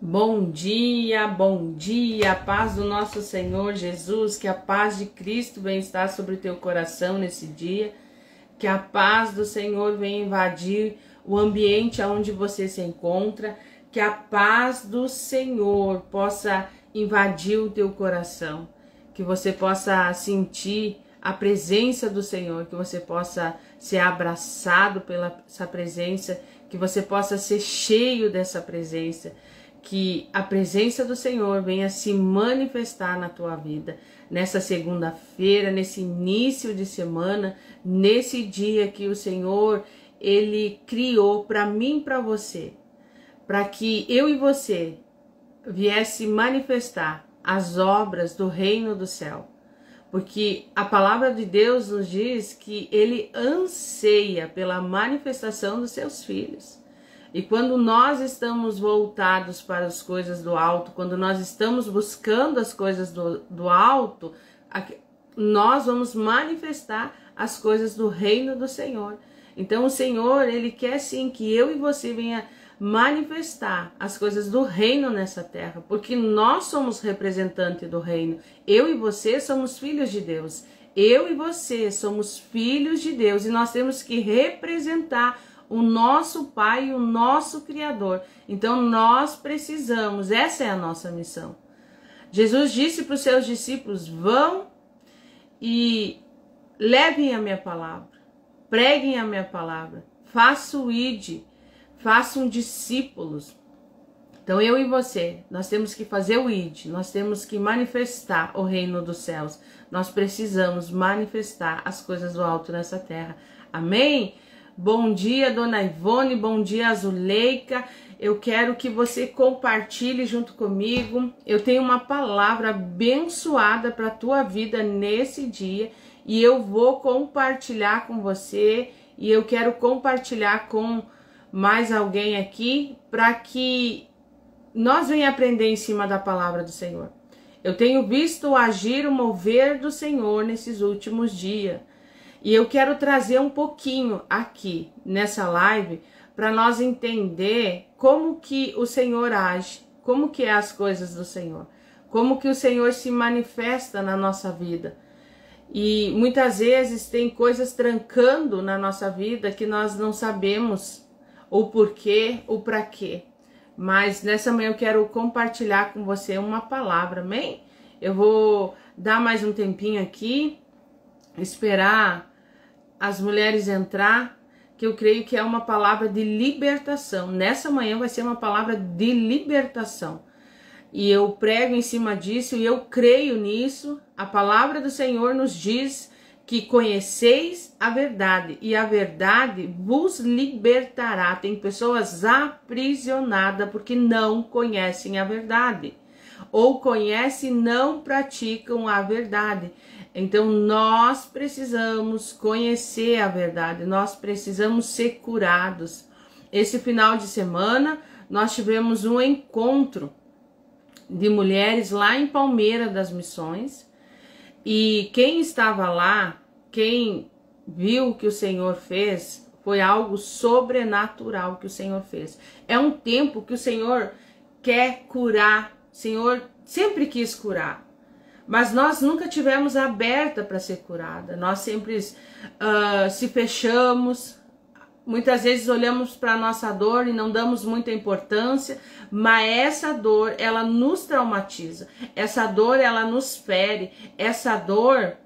Bom dia, a paz do nosso Senhor Jesus, que a paz de Cristo venha estar sobre o teu coração nesse dia, que a paz do Senhor venha invadir o ambiente onde você se encontra, que a paz do Senhor possa invadir o teu coração, que você possa sentir a presença do Senhor, que você possa ser abraçado pela essa presença, que você possa ser cheio dessa presença, que a presença do Senhor venha se manifestar na tua vida, nessa segunda-feira, nesse início de semana, nesse dia que o Senhor, Ele criou para mim e para você, para que eu e você viesse manifestar as obras do reino do céu. Porque a palavra de Deus nos diz que Ele anseia pela manifestação dos seus filhos. E quando nós estamos voltados para as coisas do alto, quando nós estamos buscando as coisas do alto, nós vamos manifestar as coisas do reino do Senhor. Então o Senhor, Ele quer sim que eu e você venha manifestar as coisas do reino nessa terra, porque nós somos representantes do reino. Eu e você somos filhos de Deus. Eu e você somos filhos de Deus e nós temos que representar o nosso Pai, o nosso Criador. Então nós precisamos, essa é a nossa missão. Jesus disse para os seus discípulos: vão e levem a minha palavra, preguem a minha palavra, façam discípulos. Então eu e você, nós temos que fazer o id, nós temos que manifestar o reino dos céus. Nós precisamos manifestar as coisas do alto nessa terra. Amém? Bom dia, Dona Ivone, bom dia, Azuleika. Eu quero que você compartilhe junto comigo. Eu tenho uma palavra abençoada para a tua vida nesse dia e eu vou compartilhar com você e eu quero compartilhar com mais alguém aqui para que nós venhamos aprender em cima da palavra do Senhor. Eu tenho visto agir o mover do Senhor nesses últimos dias. E eu quero trazer um pouquinho aqui nessa live para nós entender como que o Senhor age, como que é as coisas do Senhor, como que o Senhor se manifesta na nossa vida. E muitas vezes tem coisas trancando na nossa vida que nós não sabemos o porquê, o para quê. Mas nessa manhã eu quero compartilhar com você uma palavra, amém? Eu vou dar mais um tempinho aqui, esperar as mulheres entrar, que eu creio que é uma palavra de libertação. Nessa manhã vai ser uma palavra de libertação. E eu prego em cima disso e eu creio nisso. A palavra do Senhor nos diz que conheceis a verdade e a verdade vos libertará. Tem pessoas aprisionadas porque não conhecem a verdade. Ou conhecem e não praticam a verdade. Então nós precisamos conhecer a verdade, nós precisamos ser curados. Esse final de semana nós tivemos um encontro de mulheres lá em Palmeira das Missões e quem estava lá, quem viu o que o Senhor fez, foi algo sobrenatural que o Senhor fez. É um tempo que o Senhor quer curar, o Senhor sempre quis curar. Mas nós nunca tivemos aberta para ser curada. Nós sempre se fechamos. Muitas vezes olhamos para a nossa dor e não damos muita importância. Mas essa dor, ela nos traumatiza. Essa dor, ela nos fere. Essa dor,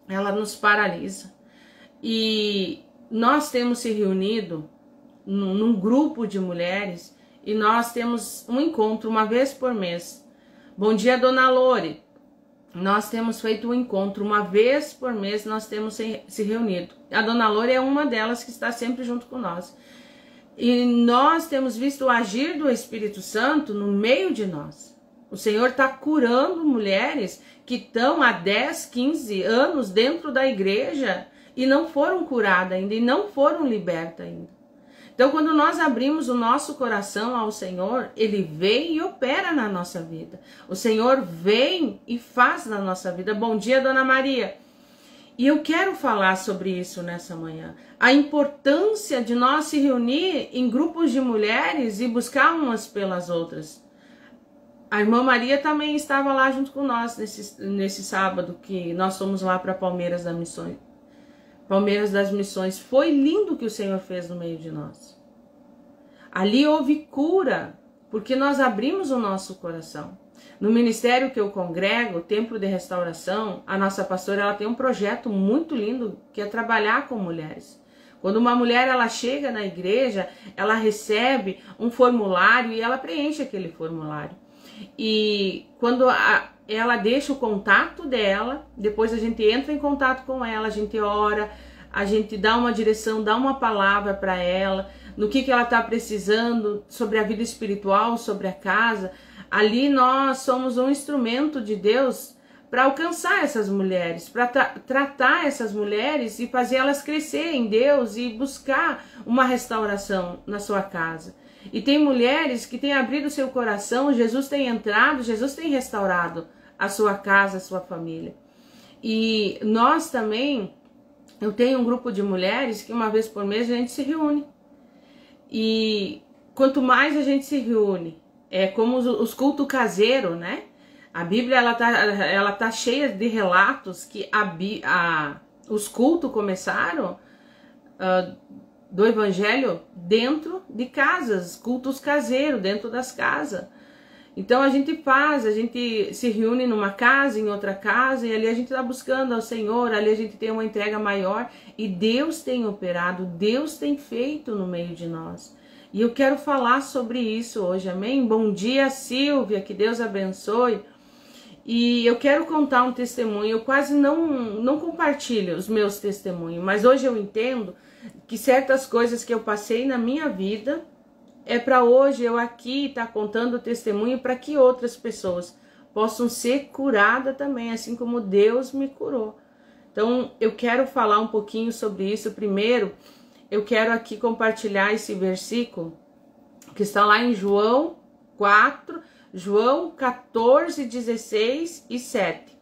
ela nos paralisa. E nós temos se reunido num grupo de mulheres. E nós temos um encontro uma vez por mês. Bom dia, Dona Lore. Nós temos feito um encontro uma vez por mês, nós temos se reunido. A Dona Lore é uma delas que está sempre junto com nós. E nós temos visto o agir do Espírito Santo no meio de nós. O Senhor está curando mulheres que estão há 10, 15 anos dentro da igreja e não foram curadas ainda, e não foram libertas ainda. Então, quando nós abrimos o nosso coração ao Senhor, Ele vem e opera na nossa vida. O Senhor vem e faz na nossa vida. Bom dia, Dona Maria. E eu quero falar sobre isso nessa manhã. A importância de nós se reunir em grupos de mulheres e buscar umas pelas outras. A irmã Maria também estava lá junto com nós nesse sábado que nós fomos lá para Palmeiras das Missões. Palmeiras das Missões. Foi lindo o que o Senhor fez no meio de nós. Ali houve cura, porque nós abrimos o nosso coração. No ministério que eu congrego, o Templo de Restauração, a nossa pastora ela tem um projeto muito lindo que é trabalhar com mulheres. Quando uma mulher ela chega na igreja, ela recebe um formulário e ela preenche aquele formulário. E quando ela deixa o contato dela, depois a gente entra em contato com ela, a gente ora, a gente dá uma direção, dá uma palavra para ela, no que ela está precisando, sobre a vida espiritual, sobre a casa. Ali nós somos um instrumento de Deus para alcançar essas mulheres, para tratar essas mulheres e fazer elas crescer em Deus e buscar uma restauração na sua casa. E tem mulheres que têm abrido seu coração, Jesus tem entrado, Jesus tem restaurado a sua casa, a sua família. E nós também, eu tenho um grupo de mulheres que uma vez por mês a gente se reúne. E quanto mais a gente se reúne, é como os cultos caseiros, né? A Bíblia ela tá cheia de relatos que os cultos começaram do Evangelho dentro de casas, cultos caseiros, dentro das casas. Então a gente se reúne numa casa, em outra casa, e ali a gente está buscando ao Senhor, ali a gente tem uma entrega maior, e Deus tem operado, Deus tem feito no meio de nós. E eu quero falar sobre isso hoje, amém? Bom dia, Silvia, que Deus abençoe. E eu quero contar um testemunho, eu quase não compartilho os meus testemunhos, mas hoje eu entendo que certas coisas que eu passei na minha vida, é para hoje eu aqui estar contando o testemunho para que outras pessoas possam ser curadas também, assim como Deus me curou. Então eu quero falar um pouquinho sobre isso. Primeiro, eu quero aqui compartilhar esse versículo que está lá em João 14, 16 e 7.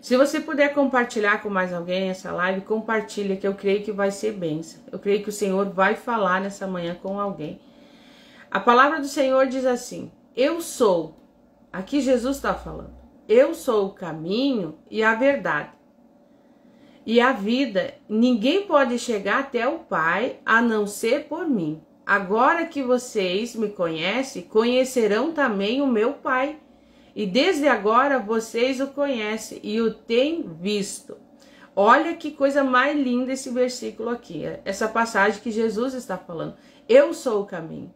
Se você puder compartilhar com mais alguém essa live, compartilha, que eu creio que vai ser bênção. Eu creio que o Senhor vai falar nessa manhã com alguém. A palavra do Senhor diz assim: eu sou, aqui Jesus está falando, eu sou o caminho e a verdade e a vida. Ninguém pode chegar até o Pai a não ser por mim. Agora que vocês me conhecem, conhecerão também o meu Pai. E desde agora vocês o conhecem e o têm visto. Olha que coisa mais linda esse versículo aqui. Essa passagem que Jesus está falando. Eu sou o caminho.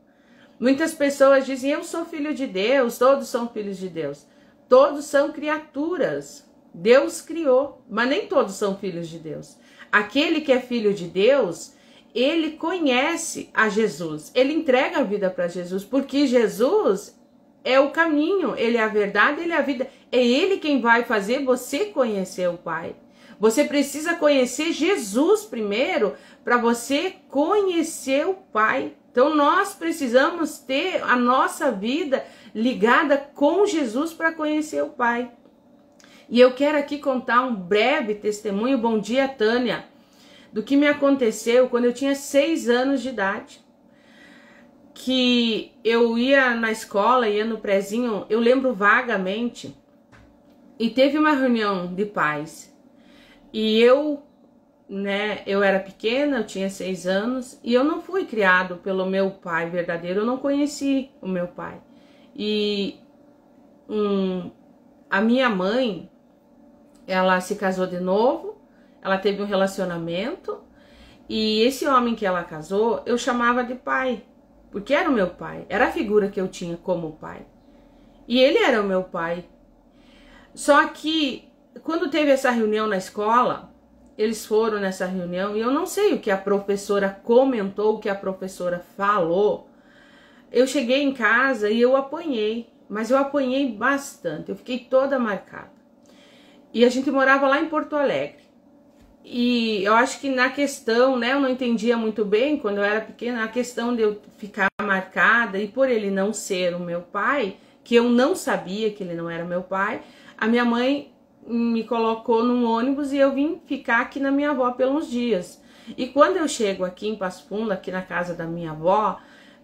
Muitas pessoas dizem, eu sou filho de Deus. Todos são filhos de Deus. Todos são criaturas. Deus criou, mas nem todos são filhos de Deus. Aquele que é filho de Deus, ele conhece a Jesus. Ele entrega a vida para Jesus, porque Jesus é o caminho, ele é a verdade, ele é a vida. É ele quem vai fazer você conhecer o Pai. Você precisa conhecer Jesus primeiro para você conhecer o Pai. Então nós precisamos ter a nossa vida ligada com Jesus para conhecer o Pai. E eu quero aqui contar um breve testemunho, bom dia Tânia, do que me aconteceu quando eu tinha 6 anos de idade. Que eu ia na escola, ia no prezinho, eu lembro vagamente, e teve uma reunião de pais, e eu era pequena, eu tinha 6 anos, e eu não fui criado pelo meu pai verdadeiro, eu não conheci o meu pai, e a minha mãe, ela se casou de novo, ela teve um relacionamento, e esse homem que ela casou, eu chamava de pai, porque era o meu pai, era a figura que eu tinha como pai. E ele era o meu pai. Só que, quando teve essa reunião na escola, eles foram nessa reunião, e eu não sei o que a professora comentou, o que a professora falou. Eu cheguei em casa e eu apanhei, mas eu apanhei bastante, eu fiquei toda marcada. E a gente morava lá em Porto Alegre. E eu acho que na questão, eu não entendia muito bem quando eu era pequena, a questão de eu ficar marcada e por ele não ser o meu pai, que eu não sabia que ele não era meu pai, a minha mãe me colocou num ônibus e eu vim ficar aqui na minha avó pelos dias. E quando eu chego aqui em Passo Fundo, aqui na casa da minha avó,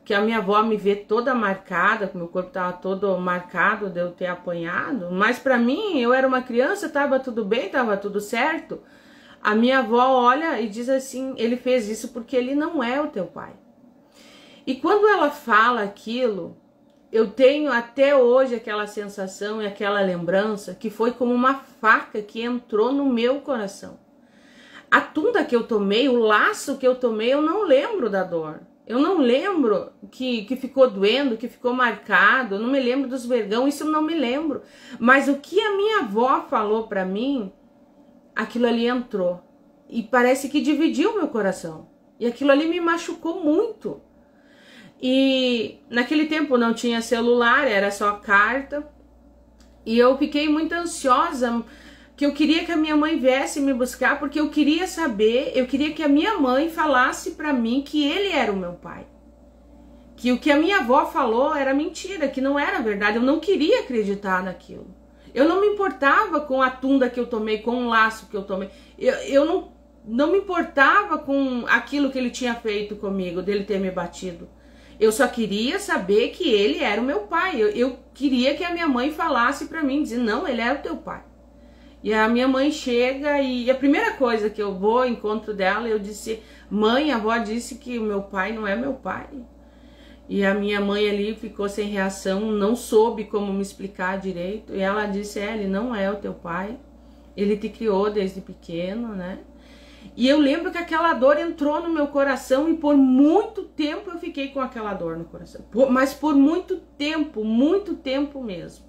que a minha avó me vê toda marcada, que meu corpo estava todo marcado de eu ter apanhado, mas para mim, eu era uma criança, estava tudo bem, estava tudo certo. A minha avó olha e diz assim, ele fez isso porque ele não é o teu pai. E quando ela fala aquilo, eu tenho até hoje aquela sensação e aquela lembrança que foi como uma faca que entrou no meu coração. A tunda que eu tomei, o laço que eu tomei, eu não lembro da dor. Eu não lembro que ficou doendo, que ficou marcado, eu não me lembro dos vergão, isso eu não me lembro. Mas o que a minha avó falou para mim, aquilo ali entrou. E parece que dividiu meu coração. E aquilo ali me machucou muito. E naquele tempo não tinha celular, era só carta. E eu fiquei muito ansiosa, que eu queria que a minha mãe viesse me buscar, porque eu queria saber, eu queria que a minha mãe falasse para mim que ele era o meu pai. Que o que a minha avó falou era mentira, que não era verdade, eu não queria acreditar naquilo. Eu não me importava com a tunda que eu tomei, com o laço que eu tomei. Eu não me importava com aquilo que ele tinha feito comigo, dele ter me batido. Eu só queria saber que ele era o meu pai. Eu queria que a minha mãe falasse para mim, dizer, não, ele é o teu pai. E a minha mãe chega e a primeira coisa que eu vou ao encontro dela, eu disse, mãe, a avó disse que o meu pai não é meu pai. E a minha mãe ali ficou sem reação, não soube como me explicar direito. E ela disse, ele não é o teu pai, ele te criou desde pequeno, né? E eu lembro que aquela dor entrou no meu coração e por muito tempo eu fiquei com aquela dor no coração. Mas por muito tempo mesmo.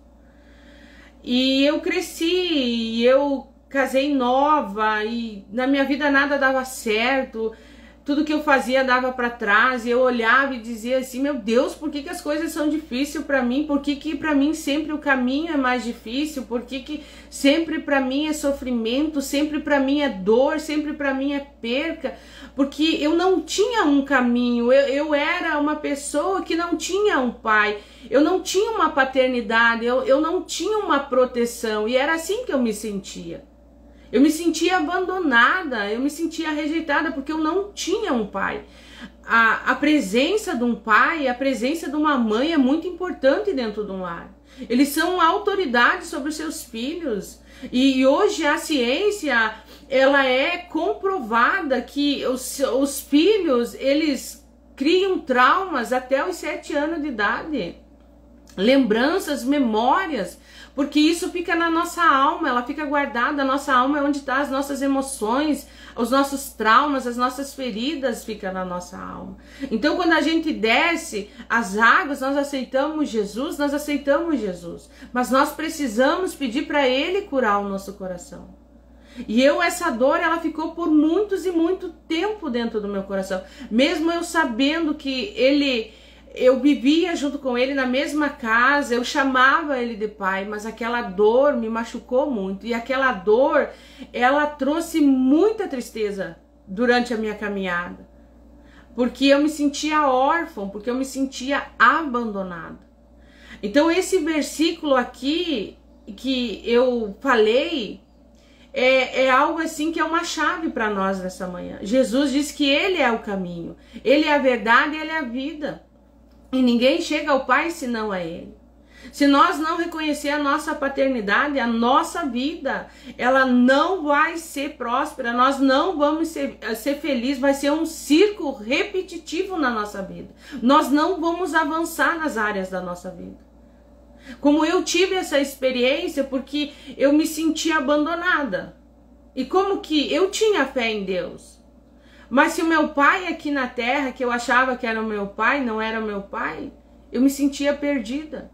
E eu cresci, e eu casei nova, e na minha vida nada dava certo, tudo que eu fazia dava para trás, e eu olhava e dizia assim, meu Deus, por que as coisas são difíceis para mim? Por que para mim sempre o caminho é mais difícil? Por que sempre para mim é sofrimento, sempre para mim é dor, sempre para mim é perca? Porque eu não tinha um caminho, eu era uma pessoa que não tinha um pai, eu não tinha uma paternidade, eu não tinha uma proteção, e era assim que eu me sentia. Eu me sentia abandonada, eu me sentia rejeitada, porque eu não tinha um pai. A presença de um pai, a presença de uma mãe é muito importante dentro de um lar. Eles são autoridade sobre os seus filhos. E hoje a ciência, ela é comprovada que os filhos, eles criam traumas até os 7 anos de idade. Lembranças, memórias, porque isso fica na nossa alma, ela fica guardada, a nossa alma é onde estão as nossas emoções, os nossos traumas, as nossas feridas ficam na nossa alma. Então quando a gente desce as águas, nós aceitamos Jesus, mas nós precisamos pedir para Ele curar o nosso coração. E essa dor, ela ficou por muitos e muito tempo dentro do meu coração, mesmo eu sabendo que eu vivia junto com ele na mesma casa, eu chamava ele de pai, mas aquela dor me machucou muito. E aquela dor, ela trouxe muita tristeza durante a minha caminhada. Porque eu me sentia órfã, porque eu me sentia abandonada. Então esse versículo aqui que eu falei é algo assim que é uma chave para nós nessa manhã. Jesus diz que ele é o caminho, ele é a verdade, ele é a vida. E ninguém chega ao Pai senão a Ele. Se nós não reconhecer a nossa paternidade, a nossa vida, ela não vai ser próspera, nós não vamos ser felizes, vai ser um círculo repetitivo na nossa vida. Nós não vamos avançar nas áreas da nossa vida. Como eu tive essa experiência, porque eu me senti abandonada. E como que eu tinha fé em Deus. Mas se o meu pai aqui na terra, que eu achava que era o meu pai, não era o meu pai, eu me sentia perdida.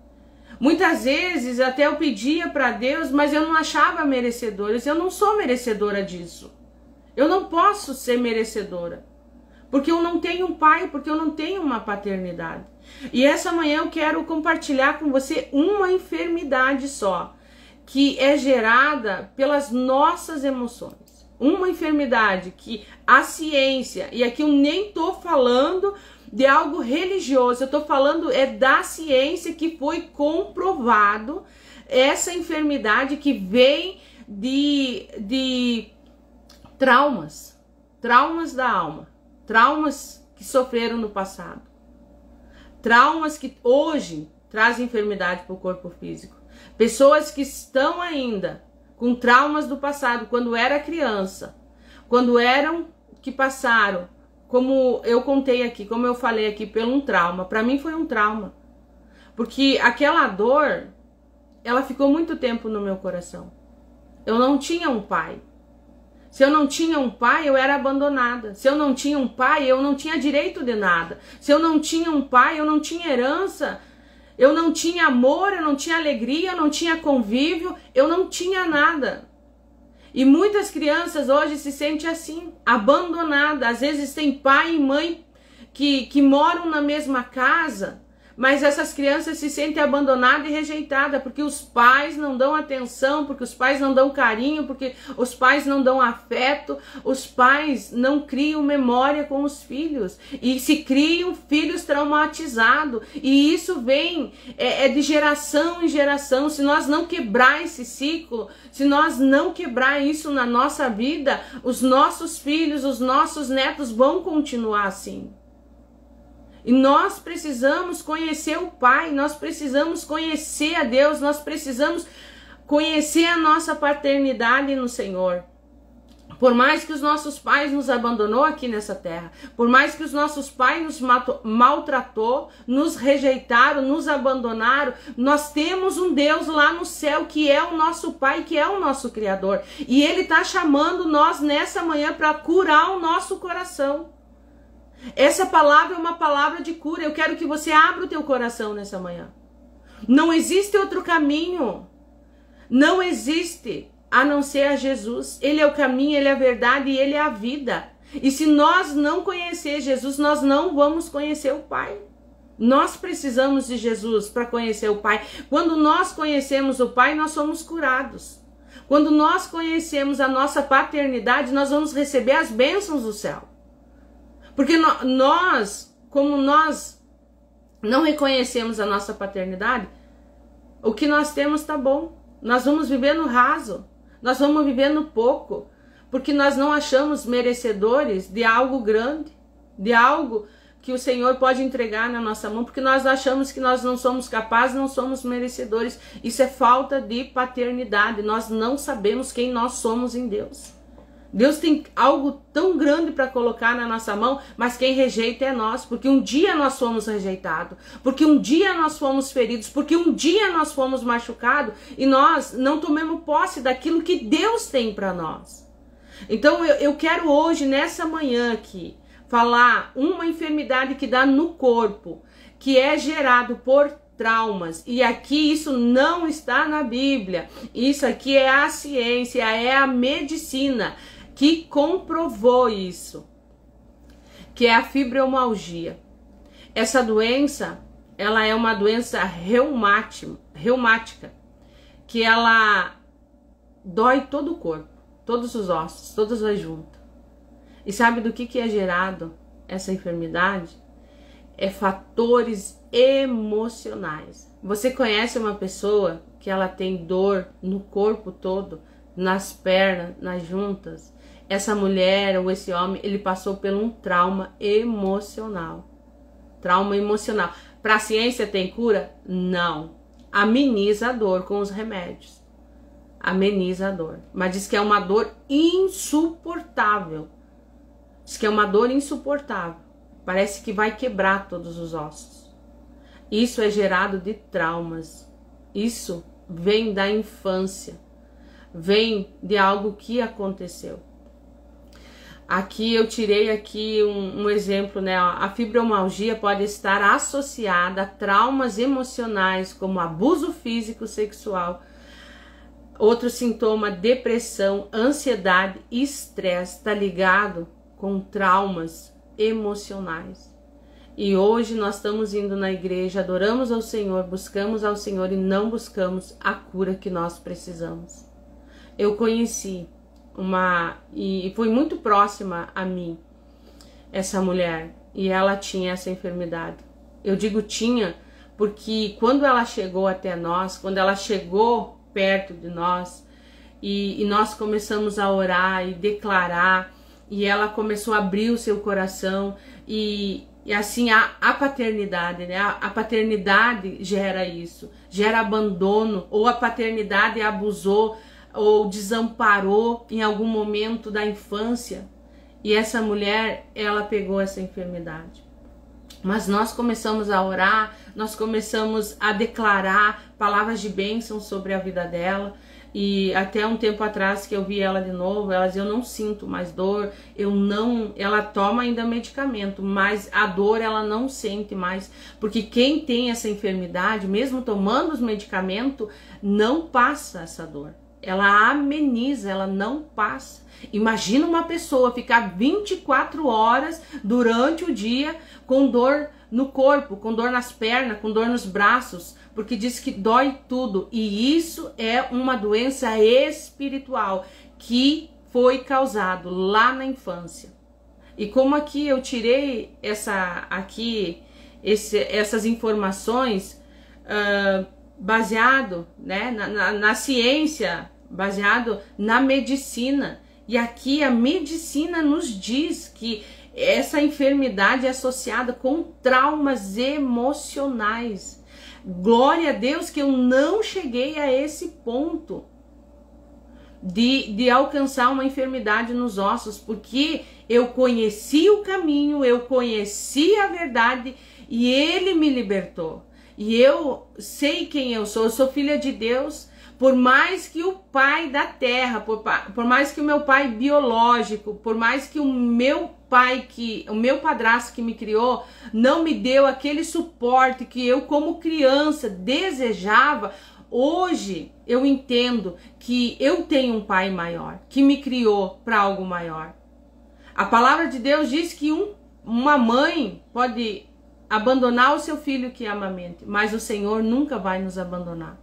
Muitas vezes até eu pedia para Deus, mas eu não achava merecedora. Eu não sou merecedora disso. Eu não posso ser merecedora. Porque eu não tenho um pai, porque eu não tenho uma paternidade. E essa manhã eu quero compartilhar com você uma enfermidade só, que é gerada pelas nossas emoções. Uma enfermidade que a ciência, e aqui eu nem estou falando de algo religioso, eu estou falando da ciência que foi comprovado essa enfermidade que vem de traumas da alma, traumas que sofreram no passado. traumas que hoje trazem enfermidade para o corpo físico. Pessoas que estão ainda com traumas do passado, quando era criança, quando que passaram, como eu contei aqui, como eu falei aqui, pelo um trauma. Para mim foi um trauma, porque aquela dor, ela ficou muito tempo no meu coração. Eu não tinha um pai. Se eu não tinha um pai, eu era abandonada. Se eu não tinha um pai, eu não tinha direito de nada. Se eu não tinha um pai, eu não tinha herança. Eu não tinha amor, eu não tinha alegria, eu não tinha convívio, eu não tinha nada. E muitas crianças hoje se sentem assim, abandonadas. Às vezes tem pai e mãe que moram na mesma casa, mas essas crianças se sentem abandonadas e rejeitadas, porque os pais não dão atenção, porque os pais não dão carinho, porque os pais não dão afeto, os pais não criam memória com os filhos, e se criam filhos traumatizados, e isso vem de geração em geração. Se nós não quebrar esse ciclo, se nós não quebrar isso na nossa vida, os nossos filhos, os nossos netos vão continuar assim. E nós precisamos conhecer o Pai, nós precisamos conhecer a Deus, nós precisamos conhecer a nossa paternidade no Senhor. Por mais que os nossos pais nos abandonou aqui nessa terra, por mais que os nossos pais nos maltratou, nos rejeitaram, nos abandonaram, nós temos um Deus lá no céu que é o nosso Pai, que é o nosso Criador. E Ele está chamando nós nessa manhã para curar o nosso coração. Essa palavra é uma palavra de cura. Eu quero que você abra o teu coração nessa manhã. Não existe outro caminho. Não existe a não ser a Jesus. Ele é o caminho, Ele é a verdade e Ele é a vida. E se nós não conhecer Jesus, nós não vamos conhecer o Pai. Nós precisamos de Jesus para conhecer o Pai. Quando nós conhecemos o Pai, nós somos curados. Quando nós conhecemos a nossa paternidade, nós vamos receber as bênçãos do céu. Porque como nós não reconhecemos a nossa paternidade, o que nós temos tá bom. Nós vamos viver no raso, nós vamos viver no pouco, porque nós não achamos merecedores de algo grande, de algo que o Senhor pode entregar na nossa mão, porque nós achamos que nós não somos capazes, não somos merecedores. Isso é falta de paternidade. Nós não sabemos quem nós somos em Deus. Deus tem algo tão grande para colocar na nossa mão, mas quem rejeita é nós, porque um dia nós fomos rejeitados, porque um dia nós fomos feridos, porque um dia nós fomos machucados e nós não tomamos posse daquilo que Deus tem para nós. Então eu quero hoje, nessa manhã aqui, falar uma enfermidade que dá no corpo, que é gerado por traumas, e aqui isso não está na Bíblia, isso aqui é a ciência, é a medicina que comprovou isso, que é a fibromialgia. Essa doença, ela é uma doença reumática, que ela dói todo o corpo, todos os ossos, todas as juntas. E sabe do que é gerado essa enfermidade? É fatores emocionais. Você conhece uma pessoa que ela tem dor no corpo todo, nas pernas, nas juntas? Essa mulher ou esse homem, ele passou por um trauma emocional. Trauma emocional. Para a ciência tem cura? Não. Ameniza a dor com os remédios. Ameniza a dor. Mas diz que é uma dor insuportável. Diz que é uma dor insuportável. Parece que vai quebrar todos os ossos. Isso é gerado de traumas. Isso vem da infância. Vem de algo que aconteceu. Aqui eu tirei aqui um exemplo, né? A fibromialgia pode estar associada a traumas emocionais, como abuso físico sexual. Outro sintoma, depressão, ansiedade e estresse, está ligado com traumas emocionais. E hoje nós estamos indo na igreja, adoramos ao Senhor, buscamos ao Senhor e não buscamos a cura que nós precisamos. Eu conheci e foi muito próxima a mim, essa mulher, e ela tinha essa enfermidade. Eu digo tinha, porque quando ela chegou até nós, quando ela chegou perto de nós, e nós começamos a orar e declarar, e ela começou a abrir o seu coração, e E assim a paternidade, né? A paternidade gera isso, gera abandono, ou a paternidade abusou ou desamparou em algum momento da infância. E essa mulher, ela pegou essa enfermidade. Mas nós começamos a orar, nós começamos a declarar palavras de bênção sobre a vida dela. E até um tempo atrás que eu vi ela de novo, ela dizia, eu não sinto mais dor, ela toma ainda medicamento, mas a dor ela não sente mais, porque quem tem essa enfermidade, mesmo tomando os medicamentos, não passa essa dor. Ela ameniza, ela não passa. Imagina uma pessoa ficar 24 horas durante o dia com dor no corpo, com dor nas pernas, com dor nos braços, porque diz que dói tudo. E isso é uma doença espiritual que foi causado lá na infância. E como aqui eu tirei essas informações baseado, né, na ciência, baseado na medicina. E aqui a medicina nos diz que essa enfermidade é associada com traumas emocionais. Glória a Deus que eu não cheguei a esse ponto de alcançar uma enfermidade nos ossos, porque eu conheci o caminho, eu conheci a verdade e Ele me libertou. E eu sei quem eu sou filha de Deus. Por mais que o pai da terra, por mais que o meu pai biológico, por mais que o meu padrasto que me criou não me deu aquele suporte que eu como criança desejava, hoje eu entendo que eu tenho um pai maior, que me criou para algo maior. A palavra de Deus diz que uma mãe pode abandonar o seu filho que amamente, mas o Senhor nunca vai nos abandonar.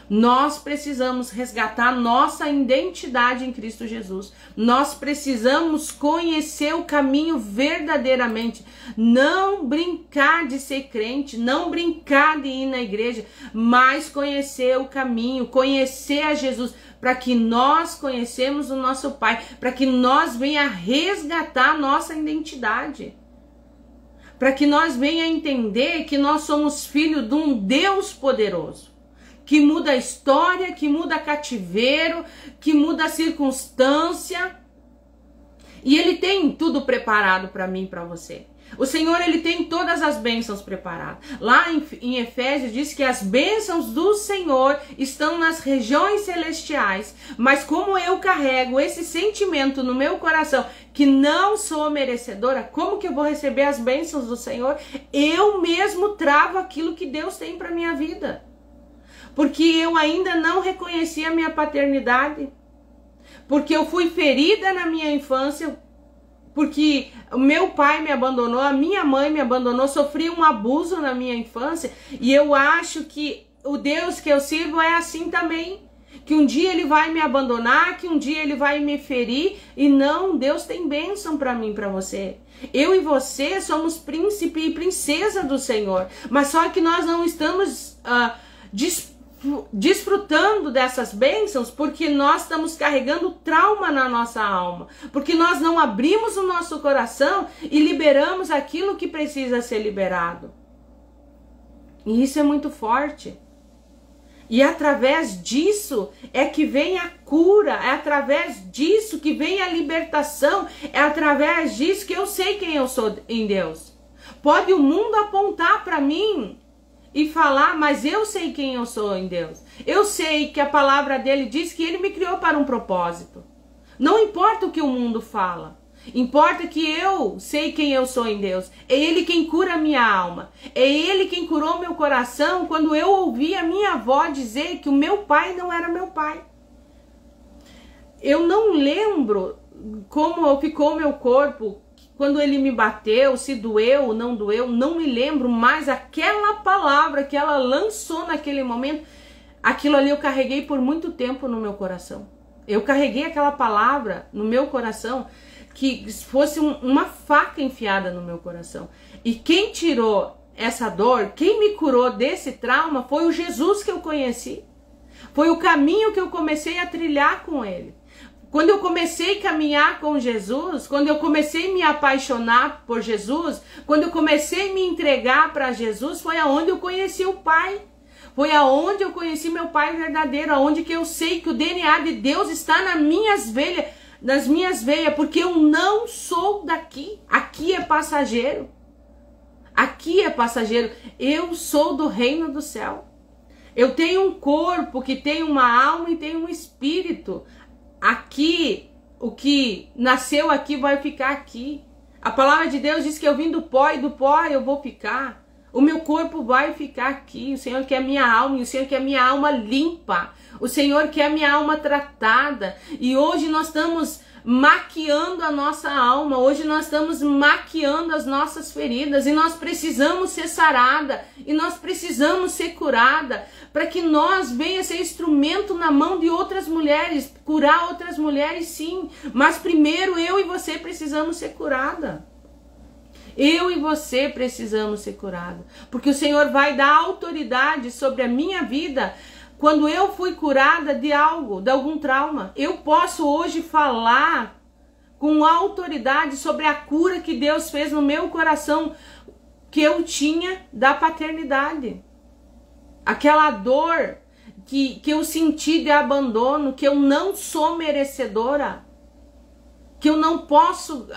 Nós precisamos resgatar nossa identidade em Cristo Jesus. Nós precisamos conhecer o caminho verdadeiramente. Não brincar de ser crente, não brincar de ir na igreja, mas conhecer o caminho, conhecer a Jesus, para que nós conhecemos o nosso Pai, para que nós venha resgatar nossa identidade. Para que nós venha entender que nós somos filhos de um Deus poderoso, que muda a história, que muda cativeiro, que muda a circunstância. E Ele tem tudo preparado para mim e para você. O Senhor, Ele tem todas as bênçãos preparadas. Lá em Efésios diz que as bênçãos do Senhor estão nas regiões celestiais. Mas como eu carrego esse sentimento no meu coração, que não sou merecedora, como que eu vou receber as bênçãos do Senhor? Eu mesmo travo aquilo que Deus tem para minha vida. Porque eu ainda não reconheci a minha paternidade, porque eu fui ferida na minha infância, porque o meu pai me abandonou, a minha mãe me abandonou, sofri um abuso na minha infância, e eu acho que o Deus que eu sirvo é assim também, que um dia Ele vai me abandonar, que um dia Ele vai me ferir, e não, Deus tem bênção para mim, para você. Eu e você somos príncipe e princesa do Senhor, mas só que nós não estamos desfrutando dessas bênçãos porque nós estamos carregando trauma na nossa alma, porque nós não abrimos o nosso coração e liberamos aquilo que precisa ser liberado. E isso é muito forte. E através disso é que vem a cura, é através disso que vem a libertação, é através disso que eu sei quem eu sou em Deus. Pode o mundo apontar para mim e falar, mas eu sei quem eu sou em Deus. Eu sei que a palavra dele diz que Ele me criou para um propósito. Não importa o que o mundo fala. Importa que eu sei quem eu sou em Deus. É Ele quem cura a minha alma. É Ele quem curou meu coração quando eu ouvi a minha avó dizer que o meu pai não era meu pai. Eu não lembro como ficou meu corpo quando ele me bateu, se doeu ou não doeu, não me lembro, mas aquela palavra que ela lançou naquele momento, aquilo ali eu carreguei por muito tempo no meu coração. Eu carreguei aquela palavra no meu coração que fosse uma faca enfiada no meu coração. E quem tirou essa dor, quem me curou desse trauma foi o Jesus que eu conheci. Foi o caminho que eu comecei a trilhar com Ele. Quando eu comecei a caminhar com Jesus, quando eu comecei a me apaixonar por Jesus, quando eu comecei a me entregar para Jesus, foi aonde eu conheci o Pai. Foi aonde eu conheci meu Pai verdadeiro, aonde que eu sei que o DNA de Deus está nas minhas veias, porque eu não sou daqui. Aqui é passageiro. Aqui é passageiro. Eu sou do reino do céu. Eu tenho um corpo que tem uma alma e tem um espírito. Aqui, o que nasceu aqui vai ficar aqui. A palavra de Deus diz que eu vim do pó e do pó eu vou ficar. O meu corpo vai ficar aqui. O Senhor quer minha alma e o Senhor quer minha alma limpa. O Senhor quer minha alma tratada. E hoje nós estamos maquiando a nossa alma. Hoje nós estamos maquiando as nossas feridas. E nós precisamos ser sarada. E nós precisamos ser curada. Para que nós venha ser instrumento na mão de outras mulheres. Curar outras mulheres, sim. Mas primeiro eu e você precisamos ser curada. Eu e você precisamos ser curados. Porque o Senhor vai dar autoridade sobre a minha vida quando eu fui curada de algo, de algum trauma. Eu posso hoje falar com autoridade sobre a cura que Deus fez no meu coração, que eu tinha da paternidade. Aquela dor que eu senti de abandono, que eu não sou merecedora, que eu não posso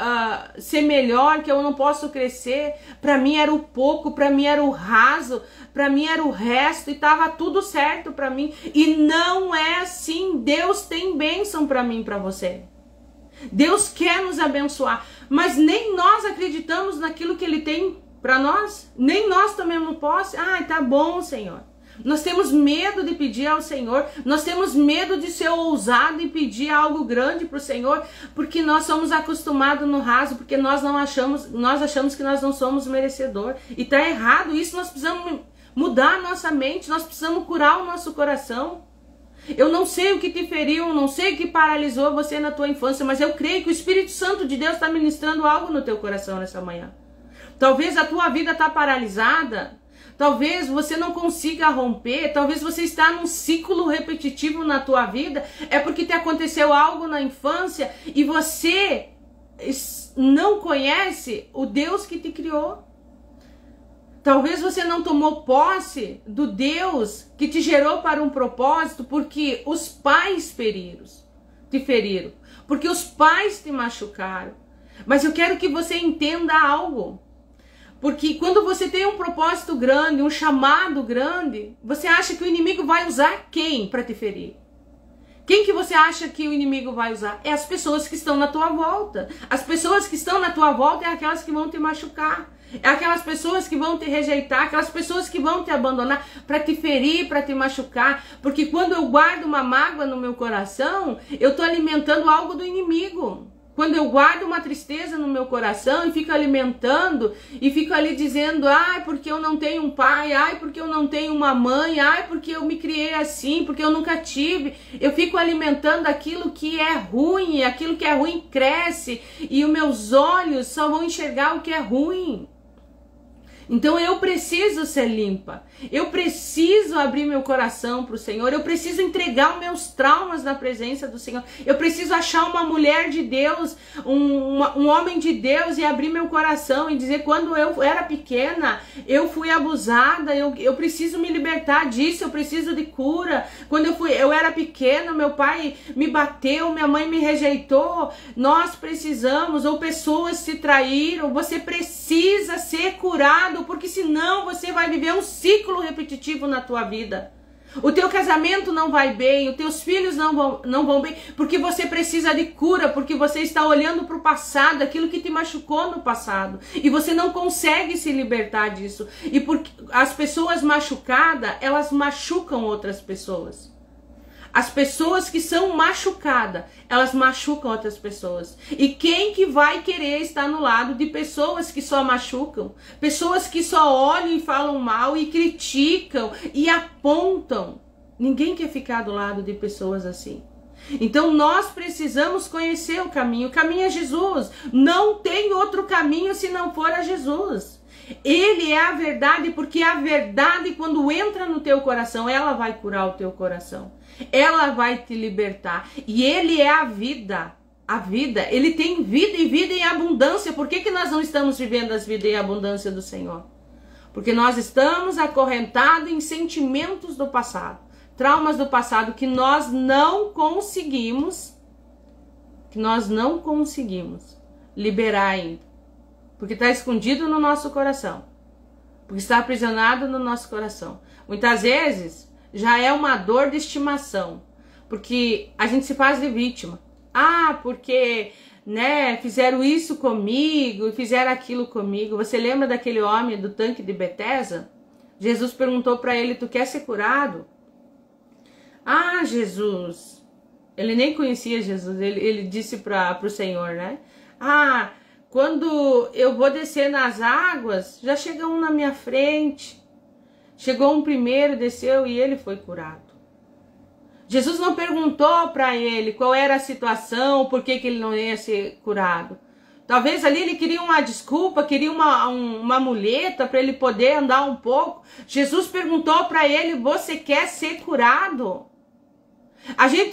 ser melhor, que eu não posso crescer. Para mim era o pouco, para mim era o raso, para mim era o resto e estava tudo certo para mim. E não é assim. Deus tem bênção para mim e para você. Deus quer nos abençoar, mas nem nós acreditamos naquilo que Ele tem para nós. Nem nós tomamos posse. Ai, tá bom, Senhor. Nós temos medo de pedir ao Senhor, nós temos medo de ser ousado e pedir algo grande para o Senhor, porque nós somos acostumados no raso, porque nós achamos que nós não somos merecedor. E tá errado isso, nós precisamos mudar a nossa mente, nós precisamos curar o nosso coração. Eu não sei o que te feriu, não sei o que paralisou você na tua infância, mas eu creio que o Espírito Santo de Deus está ministrando algo no teu coração nessa manhã. Talvez a tua vida está paralisada. Talvez você não consiga romper, talvez você está num ciclo repetitivo na tua vida, é porque te aconteceu algo na infância e você não conhece o Deus que te criou. Talvez você não tomou posse do Deus que te gerou para um propósito, porque os pais te feriram, porque os pais te machucaram. Mas eu quero que você entenda algo. Porque quando você tem um propósito grande, um chamado grande, você acha que o inimigo vai usar quem para te ferir? Quem que você acha que o inimigo vai usar? É as pessoas que estão na tua volta. As pessoas que estão na tua volta é aquelas que vão te machucar. É aquelas pessoas que vão te rejeitar, aquelas pessoas que vão te abandonar para te ferir, para te machucar. Porque quando eu guardo uma mágoa no meu coração, eu estou alimentando algo do inimigo. Quando eu guardo uma tristeza no meu coração e fico alimentando e fico ali dizendo, ai, porque eu não tenho um pai, ai, porque eu não tenho uma mãe, ai, porque eu me criei assim, porque eu nunca tive. Eu fico alimentando aquilo que é ruim, e aquilo que é ruim cresce e os meus olhos só vão enxergar o que é ruim. Então eu preciso ser limpa, eu preciso abrir meu coração para o Senhor, eu preciso entregar os meus traumas na presença do Senhor, eu preciso achar uma mulher de Deus, um homem de Deus e abrir meu coração e dizer, quando eu era pequena, eu fui abusada, eu preciso me libertar disso, eu preciso de cura. Quando eu era pequena, meu pai me bateu, minha mãe me rejeitou, nós precisamos, ou pessoas se traíram, você precisa ser curado, porque senão você vai viver um ciclo repetitivo na tua vida. O teu casamento não vai bem, os teus filhos não vão bem, porque você precisa de cura, porque você está olhando para o passado, aquilo que te machucou no passado, e você não consegue se libertar disso. E porque as pessoas machucadas, elas machucam outras pessoas. As pessoas que são machucadas, elas machucam outras pessoas. E quem que vai querer estar no lado de pessoas que só machucam? Pessoas que só olham e falam mal e criticam e apontam. Ninguém quer ficar do lado de pessoas assim. Então nós precisamos conhecer o caminho. O caminho é Jesus. Não tem outro caminho se não for a Jesus. Ele é a verdade, porque a verdade, quando entra no teu coração, ela vai curar o teu coração. Ela vai te libertar. E Ele é a vida. A vida. Ele tem vida e vida em abundância. Por que nós não estamos vivendo as vidas em abundância do Senhor? Porque nós estamos acorrentados em sentimentos do passado. Traumas do passado que nós não conseguimos. Liberar ainda. Porque está escondido no nosso coração. Porque está aprisionado no nosso coração. Muitas vezes já é uma dor de estimação. Porque a gente se faz de vítima. Ah, porque fizeram isso comigo, fizeram aquilo comigo. Você lembra daquele homem do tanque de Betesda? Jesus perguntou para ele, tu quer ser curado? Ah, Jesus. Ele nem conhecia Jesus. Ele disse para o Senhor, Ah, quando eu vou descer nas águas, já chega um na minha frente. Chegou um primeiro, desceu e ele foi curado. Jesus não perguntou para ele qual era a situação, por que ele não ia ser curado. Talvez ali ele queria uma desculpa, queria uma muleta para ele poder andar um pouco. Jesus perguntou para ele, você quer ser curado?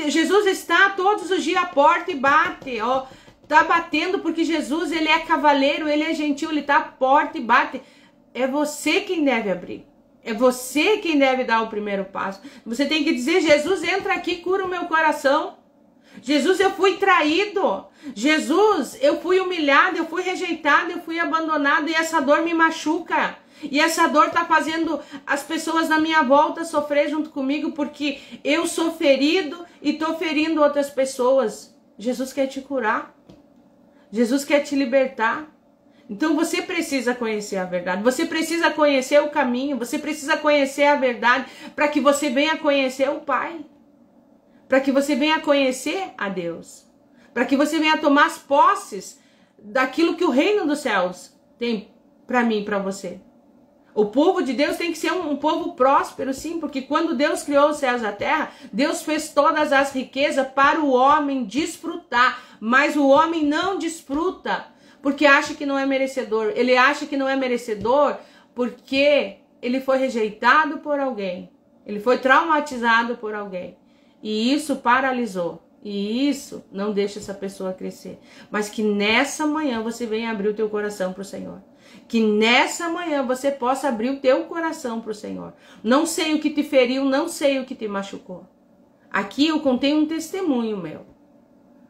Jesus está todos os dias à porta e bate, Tá batendo porque Jesus, ele é cavaleiro, ele é gentil, ele tá à porta e bate. É você quem deve abrir. É você quem deve dar o primeiro passo. Você tem que dizer, Jesus, entra aqui, cura o meu coração. Jesus, eu fui traído. Jesus, eu fui humilhado, eu fui rejeitado, eu fui abandonado e essa dor me machuca. E essa dor tá fazendo as pessoas na minha volta sofrer junto comigo porque eu sou ferido e tô ferindo outras pessoas. Jesus quer te curar. Jesus quer te libertar. Então você precisa conhecer a verdade. Você precisa conhecer o caminho. Você precisa conhecer a verdade para que você venha conhecer o Pai. Para que você venha conhecer a Deus. Para que você venha tomar as posses daquilo que o reino dos céus tem para mim e para você. O povo de Deus tem que ser um povo próspero, sim, porque quando Deus criou os céus e a terra, Deus fez todas as riquezas para o homem desfrutar, mas o homem não desfruta porque acha que não é merecedor. Ele acha que não é merecedor porque ele foi rejeitado por alguém, ele foi traumatizado por alguém e isso paralisou. E isso não deixa essa pessoa crescer. Mas que nessa manhã você venha abrir o teu coração para o Senhor. Que nessa manhã você possa abrir o teu coração para o Senhor. Não sei o que te feriu, não sei o que te machucou. Aqui eu contei um testemunho meu.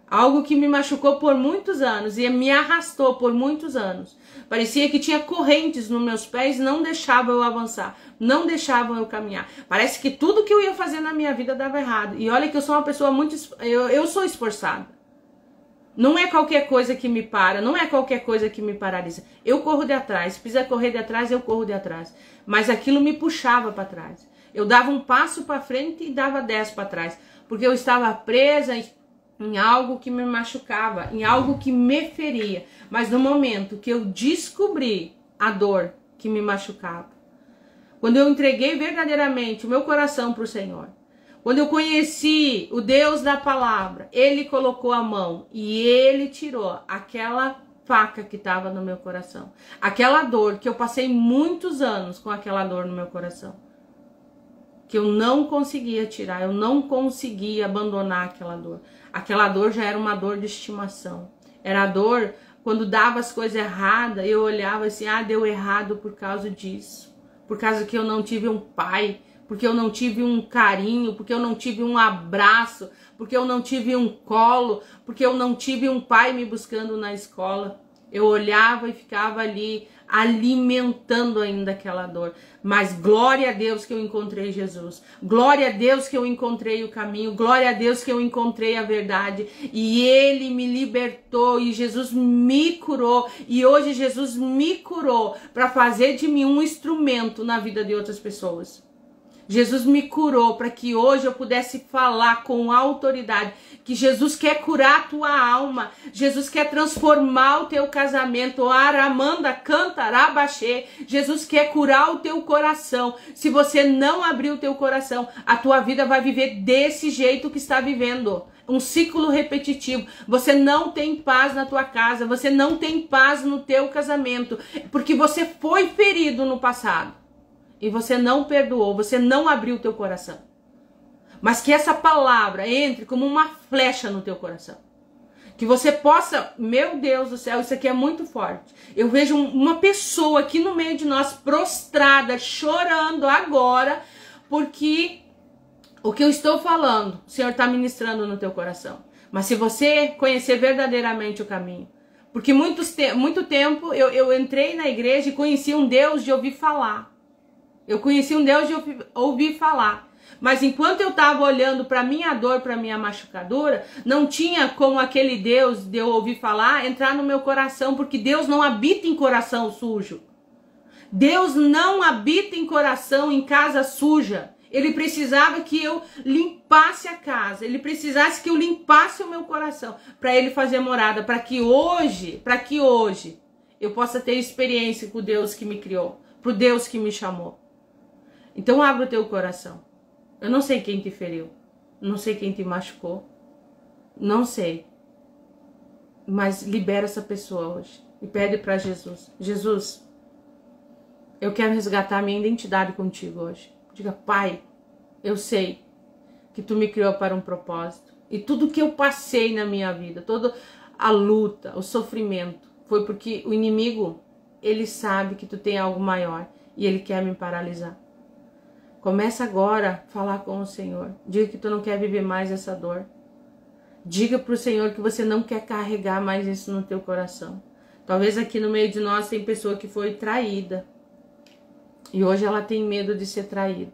Algo que me machucou por muitos anos e me arrastou por muitos anos. Parecia que tinha correntes nos meus pés, não deixavam eu avançar, não deixavam eu caminhar. Parece que tudo que eu ia fazer na minha vida dava errado. E olha que eu sou uma pessoa muito... Eu sou esforçada. Não é qualquer coisa que me para, não é qualquer coisa que me paralisa. Eu corro de atrás, se precisa correr de atrás, eu corro de atrás. Mas aquilo me puxava para trás. Eu dava um passo para frente e dava 10 para trás. Porque eu estava presa em algo que me machucava, em algo que me feria. Mas no momento que eu descobri a dor que me machucava, quando eu entreguei verdadeiramente o meu coração para o Senhor, quando eu conheci o Deus da palavra, Ele colocou a mão e Ele tirou aquela faca que estava no meu coração. Aquela dor que eu passei muitos anos com aquela dor no meu coração. Que eu não conseguia tirar, eu não conseguia abandonar aquela dor. Aquela dor já era uma dor de estimação. Era a dor, quando dava as coisas erradas, eu olhava assim, deu errado por causa disso. Por causa que eu não tive um pai, porque eu não tive um carinho, porque eu não tive um abraço, porque eu não tive um colo, porque eu não tive um pai me buscando na escola. Eu olhava e ficava ali alimentando ainda aquela dor. Mas glória a Deus que eu encontrei Jesus. Glória a Deus que eu encontrei o caminho. Glória a Deus que eu encontrei a verdade. E Ele me libertou e Jesus me curou. E hoje Jesus me curou para fazer de mim um instrumento na vida de outras pessoas. Jesus me curou para que hoje eu pudesse falar com autoridade que Jesus quer curar a tua alma. Jesus quer transformar o teu casamento. Aramanda canta arabaxê. Jesus quer curar o teu coração. Se você não abrir o teu coração, a tua vida vai viver desse jeito que está vivendo. Um ciclo repetitivo. Você não tem paz na tua casa. Você não tem paz no teu casamento. Porque você foi ferido no passado. E você não perdoou, você não abriu o teu coração. Mas que essa palavra entre como uma flecha no teu coração. Que você possa, meu Deus do céu, isso aqui é muito forte. Eu vejo uma pessoa aqui no meio de nós prostrada, chorando agora, porque o que eu estou falando, o Senhor está ministrando no teu coração. Mas se você conhecer verdadeiramente o caminho, porque muito tempo eu entrei na igreja e conheci um Deus de ouvir falar. Eu conheci um Deus de ouvir falar. Mas enquanto eu estava olhando para minha dor, para minha machucadura, não tinha como aquele Deus de eu ouvir falar entrar no meu coração, porque Deus não habita em coração sujo. Deus não habita em coração, em casa suja. Ele precisava que eu limpasse a casa, ele precisasse que eu limpasse o meu coração, para ele fazer morada, para que hoje eu possa ter experiência com o Deus que me criou, pro Deus que me chamou. Então abre o teu coração. Eu não sei quem te feriu. Não sei quem te machucou. Não sei. Mas libera essa pessoa hoje. E pede para Jesus. Jesus, eu quero resgatar minha identidade contigo hoje. Diga, Pai, eu sei que tu me criou para um propósito. E tudo que eu passei na minha vida, toda a luta, o sofrimento, foi porque o inimigo, ele sabe que tu tem algo maior. E ele quer me paralisar. Começa agora a falar com o Senhor. Diga que tu não quer viver mais essa dor. Diga para o Senhor que você não quer carregar mais isso no teu coração. Talvez aqui no meio de nós tem pessoa que foi traída. E hoje ela tem medo de ser traída.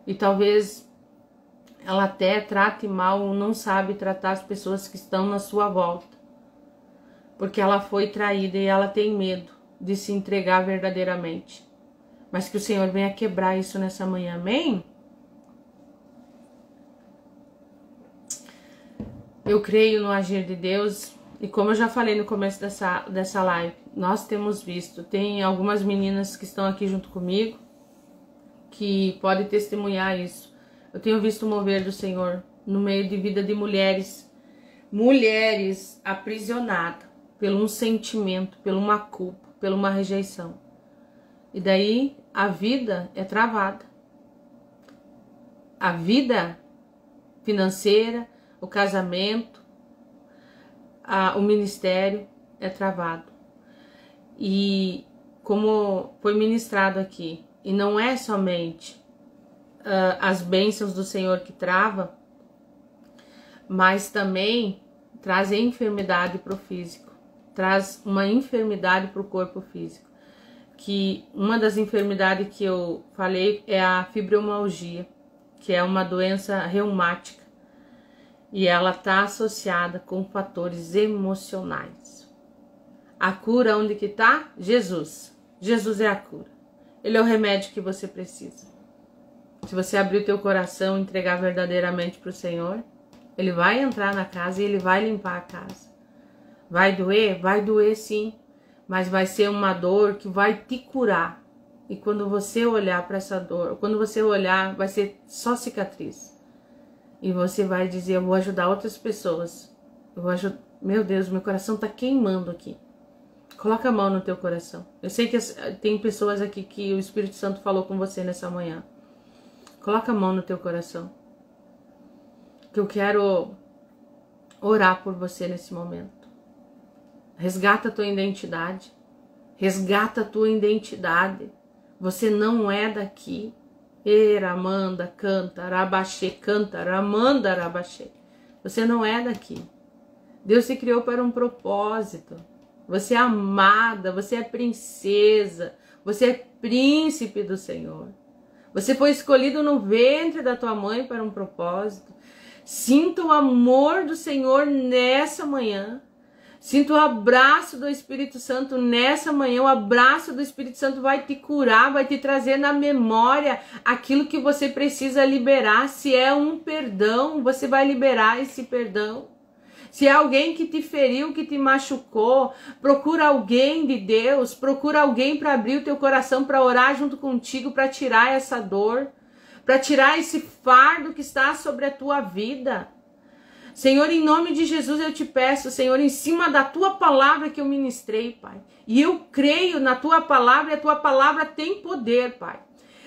E talvez ela até trate mal ou não sabe tratar as pessoas que estão na sua volta. Porque ela foi traída e ela tem medo de se entregar verdadeiramente. Mas que o Senhor venha quebrar isso nessa manhã, amém? Eu creio no agir de Deus. E como eu já falei no começo dessa live, nós temos visto, tem algumas meninas que estão aqui junto comigo, que podem testemunhar isso. Eu tenho visto o mover do Senhor no meio de vida de mulheres. Mulheres aprisionadas por um sentimento, por uma culpa, por uma rejeição. E daí a vida é travada. A vida financeira, o casamento, o ministério é travado. E como foi ministrado aqui, e não é somente as bênçãos do Senhor que trava, mas também traz enfermidade para o físico, traz uma enfermidade para o corpo físico. Que uma das enfermidades que eu falei é a fibromialgia, que é uma doença reumática e ela está associada com fatores emocionais. A cura onde que está? Jesus. Jesus é a cura. Ele é o remédio que você precisa. Se você abrir o teu coração e entregar verdadeiramente para o Senhor, Ele vai entrar na casa e Ele vai limpar a casa. Vai doer? Vai doer sim. Mas vai ser uma dor que vai te curar. E quando você olhar para essa dor, quando você olhar, vai ser só cicatriz. E você vai dizer, eu vou ajudar outras pessoas. Eu vou ajudar. Meu Deus, meu coração está queimando aqui. Coloca a mão no teu coração. Eu sei que tem pessoas aqui que o Espírito Santo falou com você nessa manhã. Coloca a mão no teu coração. Que eu quero orar por você nesse momento. Resgata a tua identidade. Resgata a tua identidade. Você não é daqui. Eramanda canta, arabaxê canta, ramanda arabaxê. Você não é daqui. Deus te criou para um propósito. Você é amada, você é princesa, você é príncipe do Senhor. Você foi escolhido no ventre da tua mãe para um propósito. Sinta o amor do Senhor nessa manhã. Sinta o abraço do Espírito Santo nessa manhã. O abraço do Espírito Santo vai te curar, vai te trazer na memória aquilo que você precisa liberar. Se é um perdão, você vai liberar esse perdão. Se é alguém que te feriu, que te machucou, procura alguém de Deus, procura alguém para abrir o teu coração, para orar junto contigo, para tirar essa dor, para tirar esse fardo que está sobre a tua vida. Senhor, em nome de Jesus eu te peço, Senhor, em cima da tua palavra que eu ministrei, Pai. E eu creio na tua palavra e a tua palavra tem poder, Pai.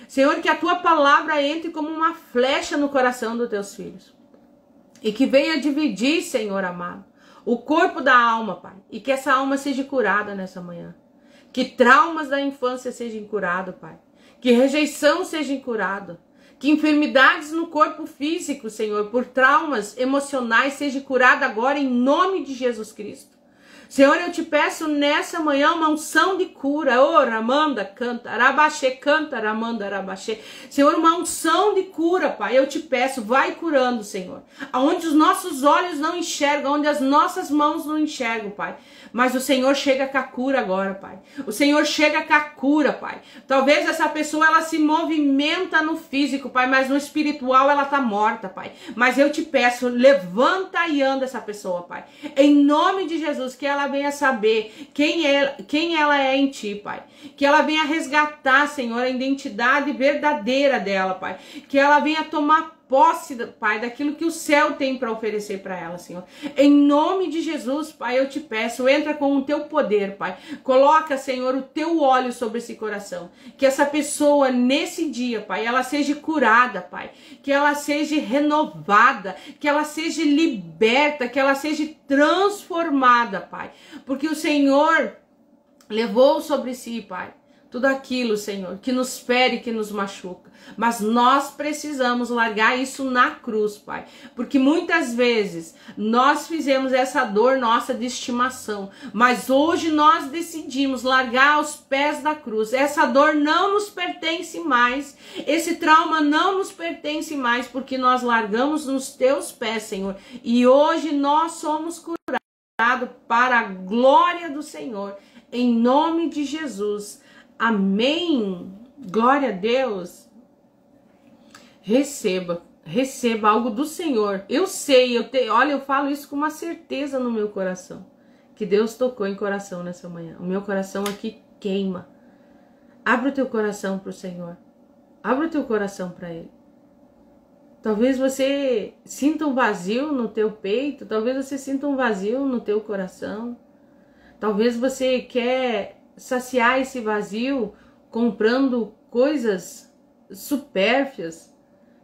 Senhor, que a tua palavra entre como uma flecha no coração dos teus filhos. E que venha dividir, Senhor amado, o corpo da alma, Pai. E que essa alma seja curada nessa manhã. Que traumas da infância sejam curados, Pai. Que rejeição seja curada. Que enfermidades no corpo físico, Senhor, por traumas emocionais, seja curada agora em nome de Jesus Cristo. Senhor, eu te peço nessa manhã uma unção de cura. Oh, Ramanda, canta, Arabaxê, canta, Ramanda, Arabaxê. Senhor, uma unção de cura, Pai, eu te peço, vai curando, Senhor. Aonde os nossos olhos não enxergam, onde as nossas mãos não enxergam, Pai. Mas o Senhor chega com a cura agora, Pai. O Senhor chega com a cura, Pai. Talvez essa pessoa, ela se movimenta no físico, Pai, mas no espiritual ela tá morta, Pai. Mas eu te peço, levanta e anda essa pessoa, Pai. Em nome de Jesus, que ela venha saber quem ela é em ti, Pai. Que ela venha resgatar, Senhor, a identidade verdadeira dela, Pai. Que ela venha tomar posse, Pai, daquilo que o céu tem para oferecer para ela, Senhor. Em nome de Jesus, Pai, eu te peço, entra com o teu poder, Pai. Coloca, Senhor, o teu óleo sobre esse coração. Que essa pessoa, nesse dia, Pai, ela seja curada, Pai. Que ela seja renovada, que ela seja liberta, que ela seja transformada, Pai. Porque o Senhor levou sobre si, Pai, tudo aquilo, Senhor, que nos fere, que nos machuca. Mas nós precisamos largar isso na cruz, Pai. Porque muitas vezes nós fizemos essa dor nossa de estimação. Mas hoje nós decidimos largar aos pés da cruz. Essa dor não nos pertence mais. Esse trauma não nos pertence mais. Porque nós largamos nos teus pés, Senhor. E hoje nós somos curados para a glória do Senhor. Em nome de Jesus. Amém. Glória a Deus. Receba algo do Senhor. Eu sei, olha, eu falo isso com uma certeza no meu coração. Que Deus tocou em coração nessa manhã. O meu coração aqui queima. Abre o teu coração para o Senhor. Abre o teu coração para Ele. Talvez você sinta um vazio no teu peito. Talvez você sinta um vazio no teu coração. Talvez você quer saciar esse vazio comprando coisas supérfluas.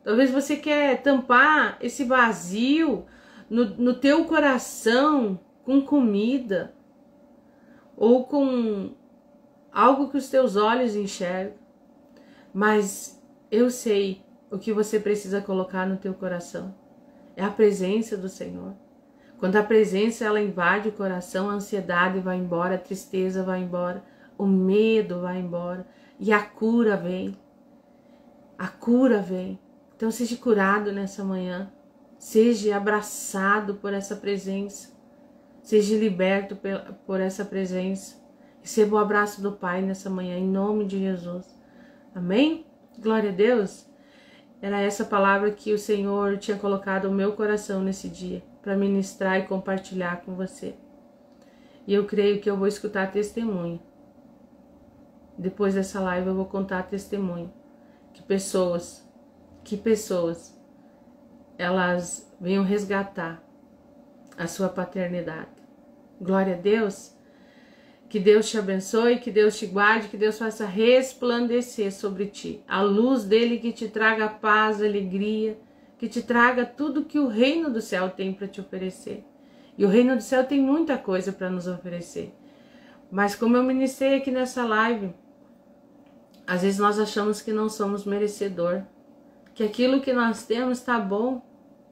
Talvez você quer tampar esse vazio no teu coração com comida ou com algo que os teus olhos enxergam. Mas eu sei o que você precisa colocar no teu coração. É a presença do Senhor. Quando a presença ela invade o coração, a ansiedade vai embora, a tristeza vai embora, o medo vai embora e a cura vem. A cura vem. Então seja curado nessa manhã, seja abraçado por essa presença, seja liberto por essa presença. Receba o abraço do Pai nessa manhã, em nome de Jesus. Amém? Glória a Deus. Era essa palavra que o Senhor tinha colocado no meu coração nesse dia, para ministrar e compartilhar com você. E eu creio que eu vou escutar testemunho. Depois dessa live eu vou contar testemunho. Que pessoas, elas venham resgatar a sua paternidade. Glória a Deus. Que Deus te abençoe, que Deus te guarde, que Deus faça resplandecer sobre ti a luz dele, que te traga paz, alegria, que te traga tudo que o reino do céu tem para te oferecer. E o reino do céu tem muita coisa para nos oferecer. Mas como eu ministrei aqui nessa live, às vezes nós achamos que não somos merecedor, que aquilo que nós temos está bom,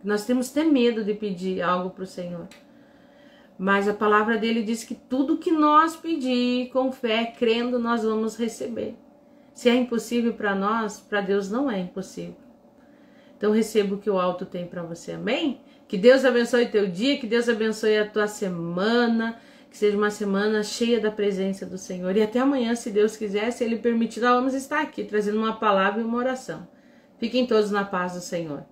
nós temos até medo de pedir algo para o Senhor. Mas a palavra dele diz que tudo que nós pedir com fé, crendo, nós vamos receber. Se é impossível para nós, para Deus não é impossível. Então receba o que o alto tem para você, amém? Que Deus abençoe teu dia, que Deus abençoe a tua semana, que seja uma semana cheia da presença do Senhor. E até amanhã, se Deus quiser, se Ele permitir, nós vamos estar aqui trazendo uma palavra e uma oração. Fiquem todos na paz do Senhor.